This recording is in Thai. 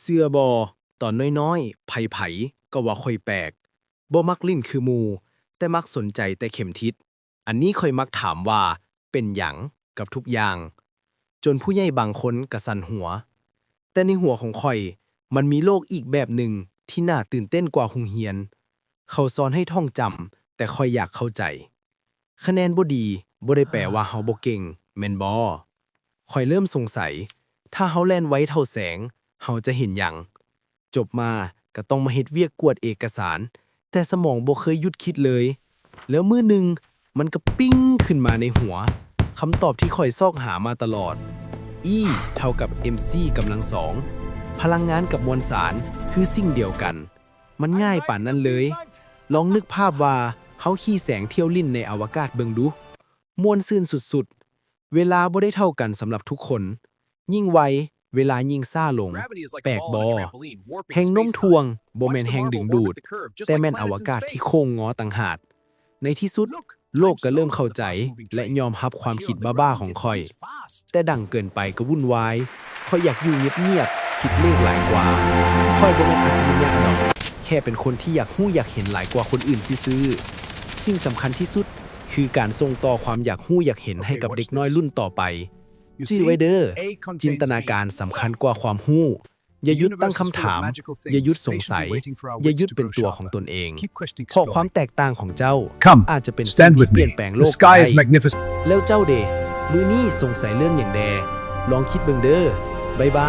เสื้อบอตอนน้อยๆไผๆก็ว่าค่อยแปลกบ่มักลิ้นคือหมู่แต่มักสนใจแต่เข็มทิศอันนี้ค่อยมักถามว่าเป็นหยังกับทุกอย่าง จนผู้ใหญ่บางคนกระสันหัว แต่ในหัวของข่อยมันมีโลกอีกแบบหนึ่งที่น่าตื่นเต้นกว่าโรงเรียน เขาสอนให้ท่องจำแต่ข่อยอยากเข้าใจ คะแนนบ่ดีบ่ได้แปลว่าเฮาบ่เก่งแม่นบ่ข่อยเริ่มสงสัย ถ้าเฮาแล่นไว้เท่าแสงเฮาจะเห็นหยัง จบมาก็ต้องมาเฮ็ดเวียกกวดเอกสาร แต่สมองบ่เคยหยุดคิดเลย แล้วมื้อหนึ่งมันก็ปิ้งขึ้นมาในหัวคำตอบที่ข่อยซอกหามาตลอด E เท่ากับ mc กำลังสองพลังงานกับมวลสารคือสิ่งเดียวกัน มันง่ายป่านนั้นเลย ลองนึกภาพว่าเฮาขี่แสงเที่ยวลิ่นในอวกาศเบิงดูม่วนซื่นสุดๆ เวลาบ่ได้เท่ากันสำหรับทุกคน ยิ่งไวเวลายิ่งซ่าลง แปลกบอแห่งโน้มถ่วงบ่แม่นแห่งดึงดูด แต่แม่นอวกาศที่โค้งงอต่างหากในที่สุด โลกก็เริ่มเข้าใจและยอมรับความคิดบ้าๆของข่อย แต่ดังเกินไปก็วุ่นวายข่อยอยากอยู่เงียบๆคิดเลขหลายกว่าข่อยบ่แม่นอัศวินยะดอกแค่เป็นคนที่อยากรู้อยากเห็นหลายกว่าคนอื่นซื่อๆสิ่งสำคัญที่สุดคือการส่งต่อความอยากรู้อยากเห็นให้กับเด็กน้อยรุ่นต่อไปจี้ไว้เด้อจินตนาการสำคัญกว่าความรู้อย่าหยุดตั้งคำถามอย่าหยุดสงสัยอย่าหยุดเป็นตัวของตนเองเพราะความแตกต่างของเจ้า Come, อาจจะเป็นสิ่ง stand ที่ with เปลี่ me. ยนแปลงโล The ก sky ได้ is magnificent. แล้วเจ้าเดมื้อนี้สงสัยเรื่องอย่างแดลองคิดเบิ่งเด้อบ๊ายบาย